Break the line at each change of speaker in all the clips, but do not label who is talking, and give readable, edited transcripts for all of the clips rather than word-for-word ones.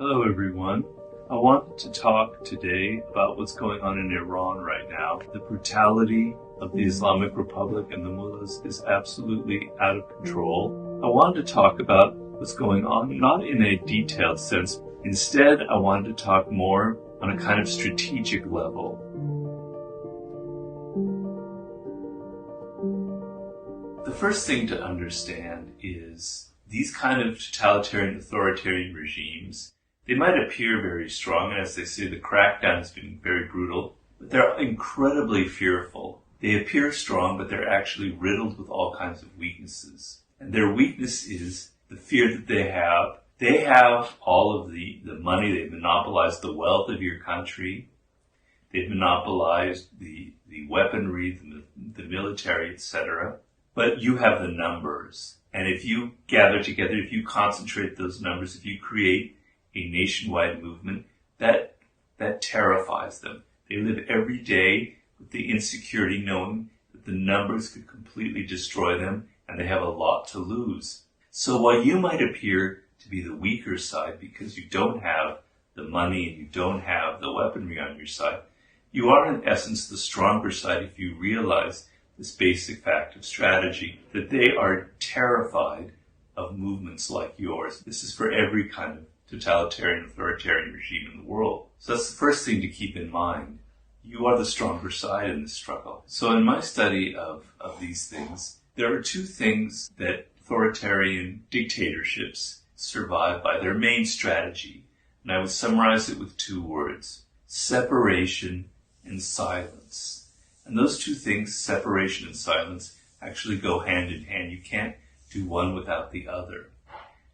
Hello everyone. I want to talk today about what's going on in Iran right now. The brutality of the Islamic Republic and the mullahs is absolutely out of control. I wanted to talk about what's going on, not in a detailed sense. Instead, I wanted to talk more on a kind of strategic level. The first thing to understand is these kind of totalitarian, authoritarian regimes, they might appear very strong, and as they say, the crackdown has been very brutal, but they're incredibly fearful. They appear strong, but they're actually riddled with all kinds of weaknesses. And their weakness is the fear that they have. They have all of the money. They've monopolized the wealth of your country. They've monopolized the weaponry, the military, etc. But you have the numbers. And if you gather together, if you concentrate those numbers, if you create a nationwide movement, that terrifies them. They live every day with the insecurity, knowing that the numbers could completely destroy them and they have a lot to lose. So while you might appear to be the weaker side because you don't have the money and you don't have the weaponry on your side, you are in essence the stronger side if you realize this basic fact of strategy, that they are terrified of movements like yours. This is for every kind of totalitarian, authoritarian regime in the world. So that's the first thing to keep in mind. You are the stronger side in this struggle. So in my study of these things, there are two things that authoritarian dictatorships survive by, their main strategy. And I would summarize it with two words: separation and silence. And those two things, separation and silence, actually go hand in hand. You can't do one without the other.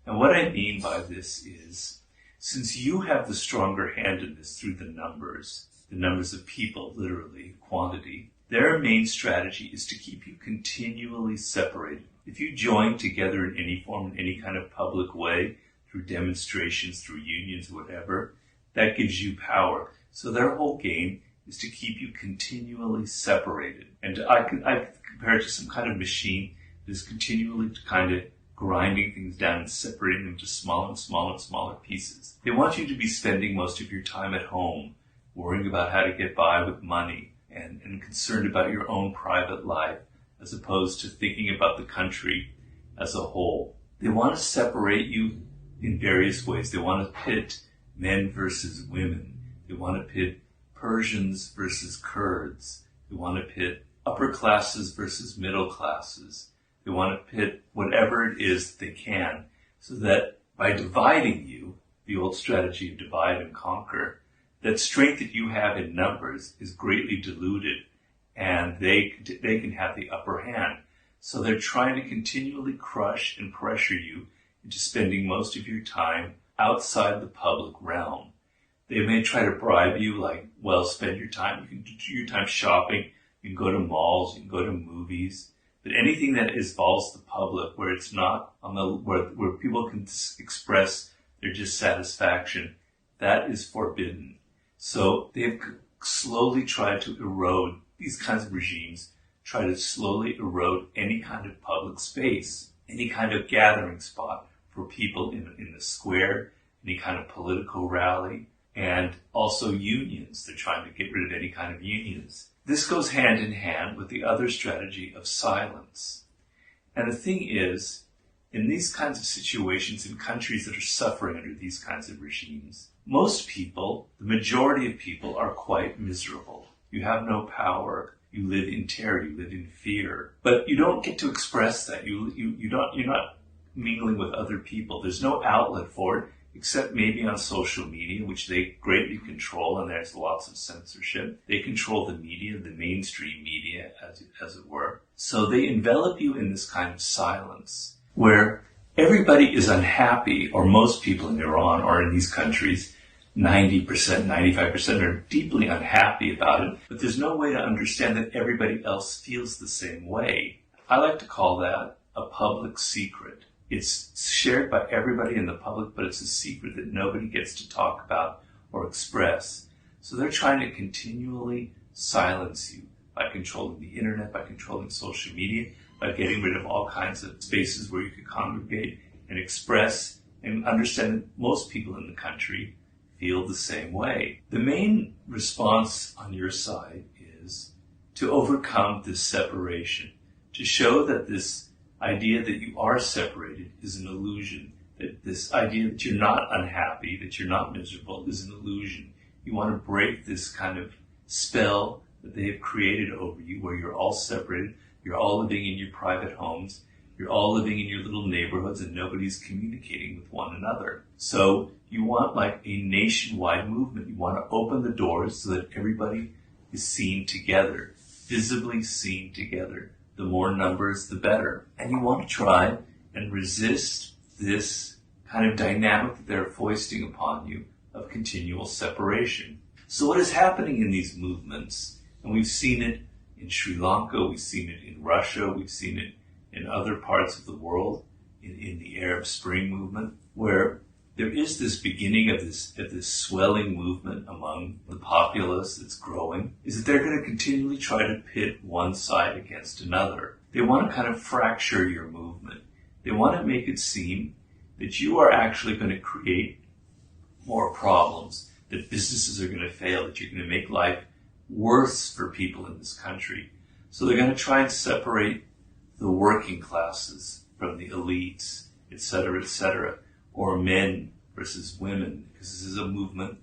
And what I mean by this is, since you have the stronger hand in this through the numbers of people, literally, quantity, their main strategy is to keep you continually separated. If you join together in any form, in any kind of public way, through demonstrations, through unions, whatever, that gives you power. So their whole game is to keep you continually separated. And I compare it to some kind of machine that is continually kind of grinding things down and separating them to smaller and smaller and smaller pieces. They want you to be spending most of your time at home, worrying about how to get by with money and concerned about your own private life, as opposed to thinking about the country as a whole. They want to separate you in various ways. They want to pit men versus women. They want to pit Persians versus Kurds. They want to pit upper classes versus middle classes. They want to pit whatever it is that they can, so that by dividing you, the old strategy of divide and conquer, that strength that you have in numbers is greatly diluted, and they can have the upper hand. So they're trying to continually crush and pressure you into spending most of your time outside the public realm. They may try to bribe you, like, well, spend your time. You can do your time shopping. You can go to malls. You can go to movies. But anything that involves the public, where it's not where people can express their dissatisfaction, that is forbidden. So they've slowly tried to erode, these kinds of regimes try to slowly erode any kind of public space, any kind of gathering spot for people in the square, any kind of political rally, and also unions. They're trying to get rid of any kind of unions. This goes hand in hand with the other strategy of silence. And the thing is, in these kinds of situations, in countries that are suffering under these kinds of regimes, most people, the majority of people, are quite miserable. You have no power. You live in terror. You live in fear. But you don't get to express that. You're not mingling with other people. There's no outlet for it, except maybe on social media, which they greatly control, and there's lots of censorship. They control the media, the mainstream media, as it were. So they envelop you in this kind of silence, where everybody is unhappy, or most people in Iran or in these countries, 90%, 95% are deeply unhappy about it, but there's no way to understand that everybody else feels the same way. I like to call that a public secret. It's shared by everybody in the public, but it's a secret that nobody gets to talk about or express. So they're trying to continually silence you by controlling the internet, by controlling social media, by getting rid of all kinds of spaces where you could congregate and express and understand that most people in the country feel the same way. The main response on your side is to overcome this separation, to show that this idea that you are separated is an illusion, that this idea that you're not unhappy, that you're not miserable is an illusion. You want to break this kind of spell that they have created over you where you're all separated, you're all living in your private homes, you're all living in your little neighborhoods and nobody's communicating with one another. So you want like a nationwide movement. You want to open the doors so that everybody is seen together, visibly seen together. The more numbers, the better. And you want to try and resist this kind of dynamic that they're foisting upon you of continual separation. So what is happening in these movements, and we've seen it in Sri Lanka, we've seen it in Russia, we've seen it in other parts of the world, in the Arab Spring movement, where there is this beginning of this swelling movement among the populace that's growing, is that they're going to continually try to pit one side against another. They want to kind of fracture your movement. They want to make it seem that you are actually going to create more problems, that businesses are going to fail, that you're going to make life worse for people in this country. So they're going to try and separate the working classes from the elites, etc., or men versus women, because this is a movement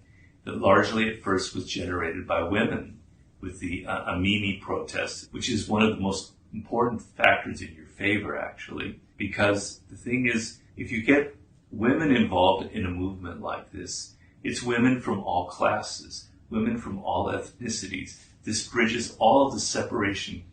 that largely at first was generated by women with the Amini protest, which is one of the most important factors in your favor, actually, because the thing is, if you get women involved in a movement like this, it's women from all classes, women from all ethnicities. This bridges all of the separation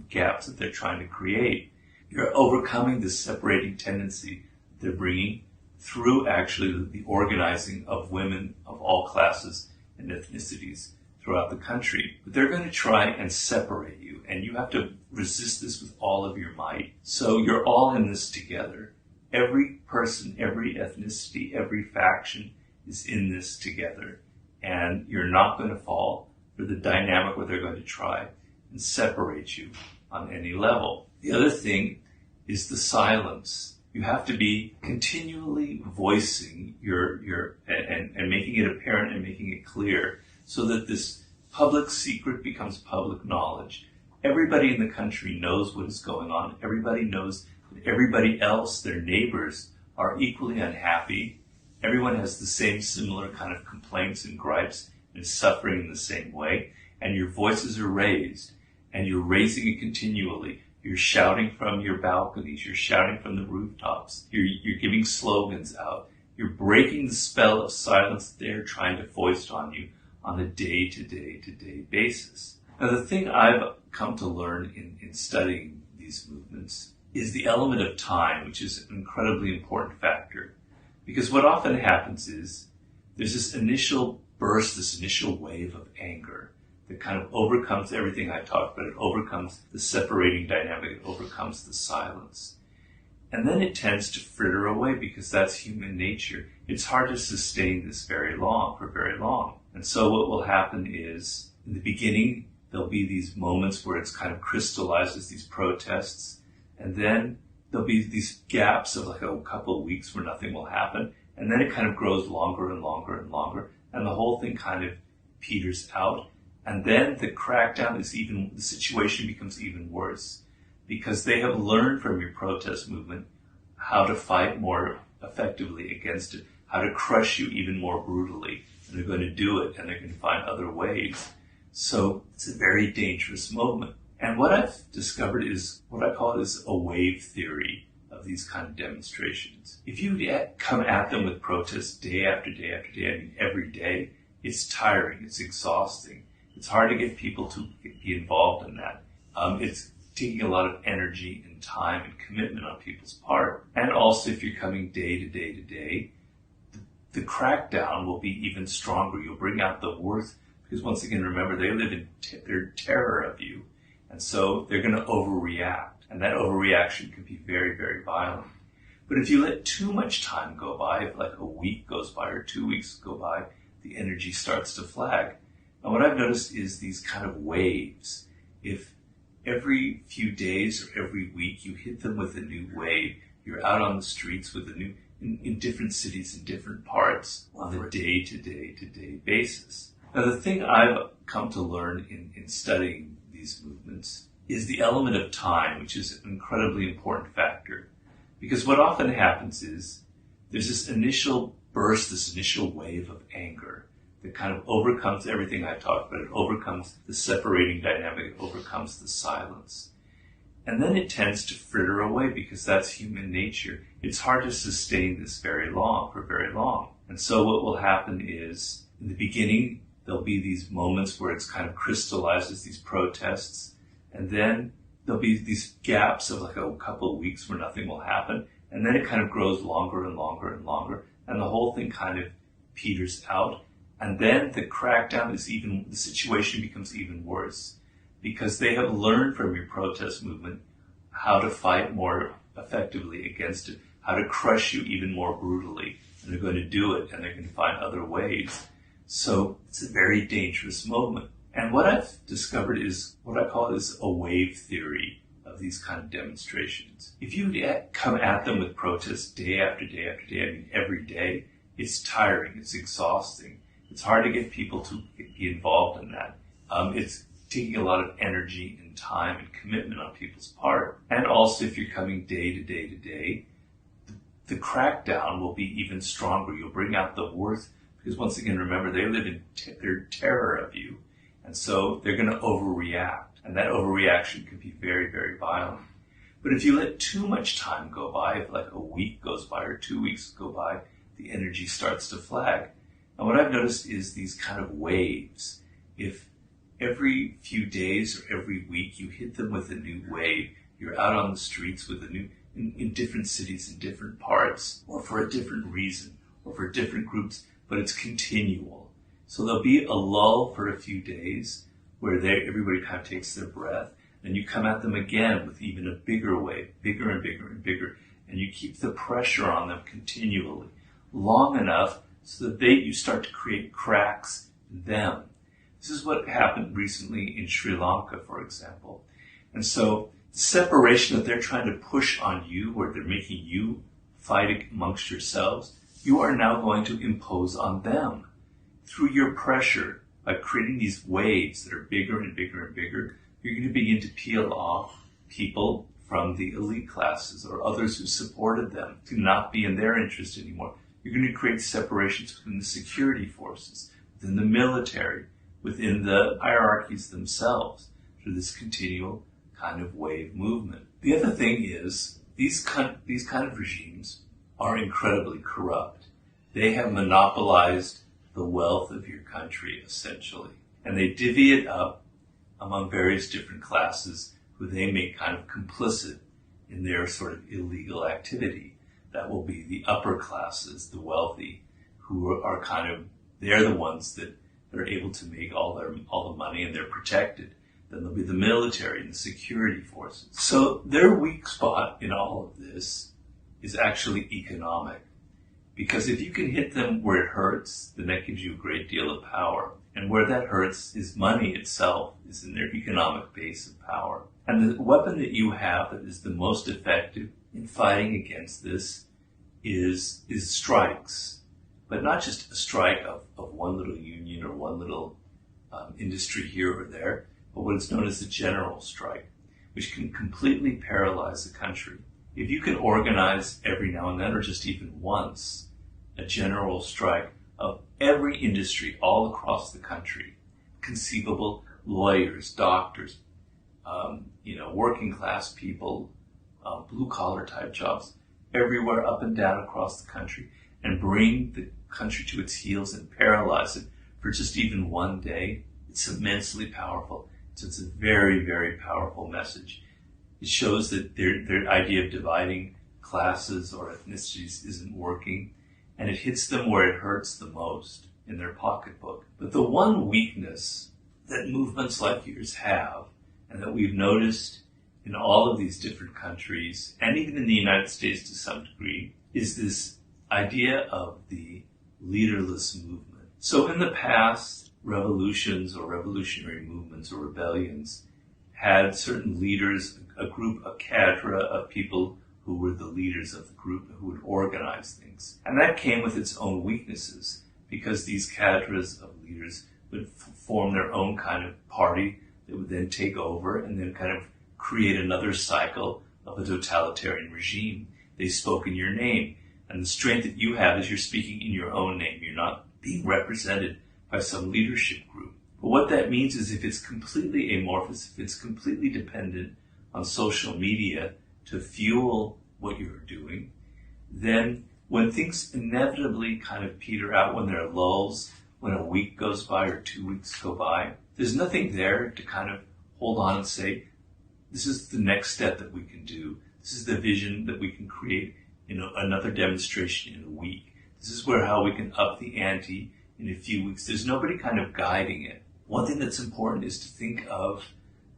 gaps that they're trying to create. You're overcoming this separating tendency they're bringing through actually the organizing of women of all classes and ethnicities throughout the country. But they're going to try and separate you, and you have to resist this with all of your might. So you're all in this together. Every person, every ethnicity, every faction is in this together, and you're not going to fall for the dynamic where they're going to try and separate you on any level. The other thing is the silence. You have to be continually voicing and making it apparent and making it clear so that this public secret becomes public knowledge. Everybody in the country knows what is going on. Everybody knows that everybody else, their neighbors, are equally unhappy. Everyone has the same similar kind of complaints and gripes and is suffering in the same way. And your voices are raised, and you're raising it continually. You're shouting from your balconies. You're shouting from the rooftops. You're giving slogans out. You're breaking the spell of silence they're trying to foist on you on a day-to-day basis. Now, the thing I've come to learn in studying these movements is the element of time, which is an incredibly important factor. Because what often happens is there's this initial burst, this initial wave of anger that kind of overcomes everything I talked about. It overcomes the separating dynamic. It overcomes the silence. And then it tends to fritter away because that's human nature. It's hard to sustain this for very long. And so what will happen is, in the beginning, there'll be these moments where it's kind of crystallizes these protests. And then there'll be these gaps of like a couple of weeks where nothing will happen. And then it kind of grows longer and longer and longer. And the whole thing kind of peters out. And then the crackdown the situation becomes even worse because they have learned from your protest movement how to fight more effectively against it, how to crush you even more brutally. And they're going to do it, and they're going to find other ways. So it's a very dangerous moment. And what I've discovered is what I call is a wave theory of these kind of demonstrations. If you come at them with protests day after day after day, I mean every day, it's tiring, it's exhausting. It's hard to get people to be involved in that. It's taking a lot of energy and time and commitment on people's part. And also, if you're coming day to day to day, the crackdown will be even stronger. You'll bring out the worst, because once again, remember, they live in their terror of you. And so they're going to overreact. And that overreaction can be very, very violent. But if you let too much time go by, if like a week goes by or 2 weeks go by, the energy starts to flag. And what I've noticed is these kind of waves. If every few days or every week you hit them with a new wave, you're out on the streets with in different cities, in different parts, on a day-to-day basis. Now, the thing I've come to learn in studying these movements is the element of time, which is an incredibly important factor. Because what often happens is there's this initial burst, this initial wave of anger that kind of overcomes everything I talked about. It overcomes the separating dynamic. It overcomes the silence. And then it tends to fritter away because that's human nature. It's hard to sustain this for very long. And so what will happen is, in the beginning, there'll be these moments where it's kind of crystallized as these protests. And then there'll be these gaps of like a couple of weeks where nothing will happen. And then it kind of grows longer and longer and longer. And the whole thing kind of peters out. And then the crackdown the situation becomes even worse. Because they have learned from your protest movement how to fight more effectively against it, how to crush you even more brutally. And they're going to do it, and they're going to find other ways. So it's a very dangerous moment. And what I've discovered is what I call is a wave theory of these kind of demonstrations. If you come at them with protests day after day after day, I mean every day, it's tiring, it's exhausting. It's hard to get people to be involved in that. It's taking a lot of energy and time and commitment on people's part. And also, if you're coming day to day to day, the crackdown will be even stronger. You'll bring out the worst, because once again, remember, they live in their terror of you. And so they're going to overreact. And that overreaction can be very, very violent. But if you let too much time go by, if like a week goes by or 2 weeks go by, the energy starts to flag. And what I've noticed is these kind of waves. If every few days or every week you hit them with a new wave, you're out on the streets with a new, in different cities, in different parts, or for a different reason, or for different groups, but it's continual. So there'll be a lull for a few days where everybody kind of takes their breath, and you come at them again with even a bigger wave, bigger and bigger and bigger, and you keep the pressure on them continually, long enough so that you start to create cracks in them. This is what happened recently in Sri Lanka, for example. And so the separation that they're trying to push on you, where they're making you fight amongst yourselves, you are now going to impose on them through your pressure. By creating these waves that are bigger and bigger and bigger, you're going to begin to peel off people from the elite classes or others who supported them to not be in their interest anymore. You're going to create separations within the security forces, within the military, within the hierarchies themselves through this continual kind of wave movement. The other thing is these kind of regimes are incredibly corrupt. They have monopolized the wealth of your country, essentially. And they divvy it up among various different classes who they make kind of complicit in their sort of illegal activity. That will be the upper classes, the wealthy, who are they're the ones that are able to make all the money, and they're protected. Then there'll be the military and the security forces. So their weak spot in all of this is actually economic. Because if you can hit them where it hurts, then that gives you a great deal of power. And where that hurts is money itself, is in their economic base of power. And the weapon that you have that is the most effective in fighting against this is strikes. But not just a strike of one little union or one little industry here or there, but what is known as the general strike, which can completely paralyze the country. If you can organize every now and then, or just even once, a general strike of every industry all across the country, conceivable lawyers, doctors, working class people, blue collar type jobs, everywhere up and down across the country, and bring the country to its heels and paralyze it for just even one day, it's immensely powerful. So it's a very, very powerful message. It shows that their idea of dividing classes or ethnicities isn't working, and it hits them where it hurts the most, in their pocketbook. But the one weakness that movements like yours have, and that we've noticed in all of these different countries, and even in the United States to some degree, is this idea of the leaderless movement. So in the past, revolutions or revolutionary movements or rebellions had certain leaders, a group, a cadre of people who were the leaders of the group, who would organize things. And that came with its own weaknesses, because these cadres of leaders would form their own kind of party that would then take over and then kind of create another cycle of a totalitarian regime. They spoke in your name. And the strength that you have is you're speaking in your own name. You're not being represented by some leadership group. But what that means is if it's completely amorphous, if it's completely dependent on social media to fuel what you're doing, then when things inevitably kind of peter out, when there are lulls, when a week goes by or 2 weeks go by, there's nothing there to kind of hold on and say, this is the next step that we can do. This is the vision that we can create in another demonstration in a week. This is how we can up the ante in a few weeks. There's nobody kind of guiding it. One thing that's important is to think of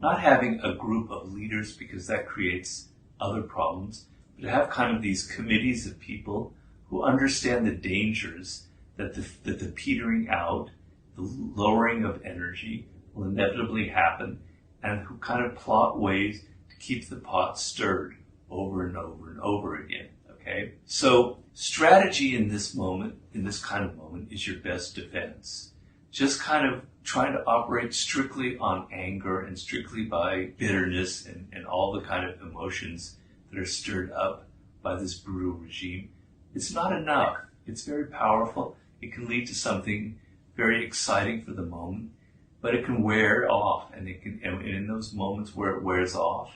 not having a group of leaders, because that creates other problems, but to have kind of these committees of people who understand the dangers that the petering out, the lowering of energy will inevitably happen, and who kind of plot ways to keep the pot stirred over and over and over again. Okay? So strategy in this moment, in this kind of moment, is your best defense. Just kind of trying to operate strictly on anger and strictly by bitterness and all the kind of emotions that are stirred up by this brutal regime, it's not enough. It's very powerful. It can lead to something very exciting for the moment, but it can wear off, and in those moments where it wears off,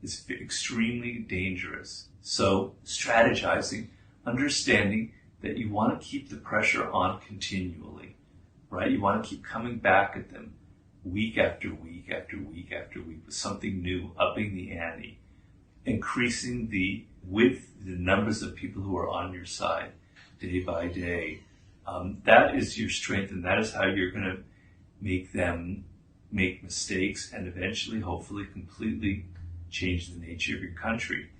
it's extremely dangerous. So strategizing, understanding that you want to keep the pressure on continually, right? You want to keep coming back at them week after week after week after week with something new, upping the ante, increasing the numbers of people who are on your side day by day. That is your strength, and that is how you're going to make them make mistakes and eventually, hopefully, completely change the nature of your country.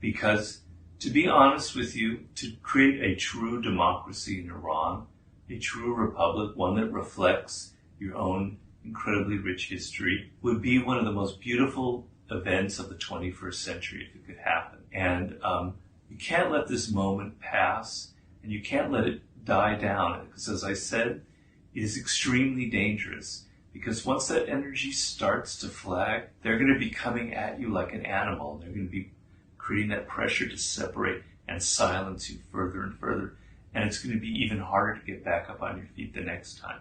Because, to be honest with you, to create a true democracy in Iran, a true republic, one that reflects your own incredibly rich history, would be one of the most beautiful events of the 21st century if it could happen. And you can't let this moment pass, and you can't let it die down, because, as I said, it is extremely dangerous. Because once that energy starts to flag, they're going to be coming at you like an animal. They're going to be creating that pressure to separate and silence you further and further. And it's going to be even harder to get back up on your feet the next time.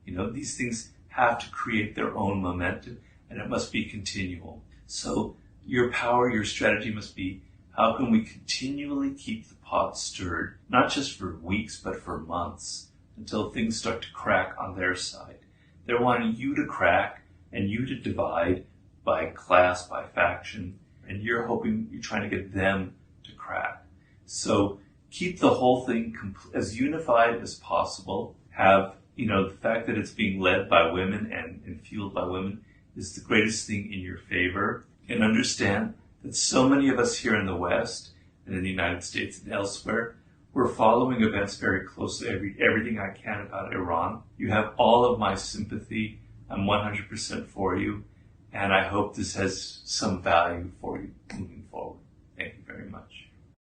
You know, these things have to create their own momentum, and it must be continual. So your power, your strategy must be, how can we continually keep the pot stirred, not just for weeks, but for months, until things start to crack on their side. They're wanting you to crack and you to divide by class, by faction, and you're trying to get them to crack. So keep the whole thing as unified as possible. Have, the fact that it's being led by women and fueled by women is the greatest thing in your favor. And understand that so many of us here in the West and in the United States and elsewhere, we're following events very closely, everything I can about Iran. You have all of my sympathy. I'm 100% for you. And I hope this has some value for you moving forward. Thank you very much.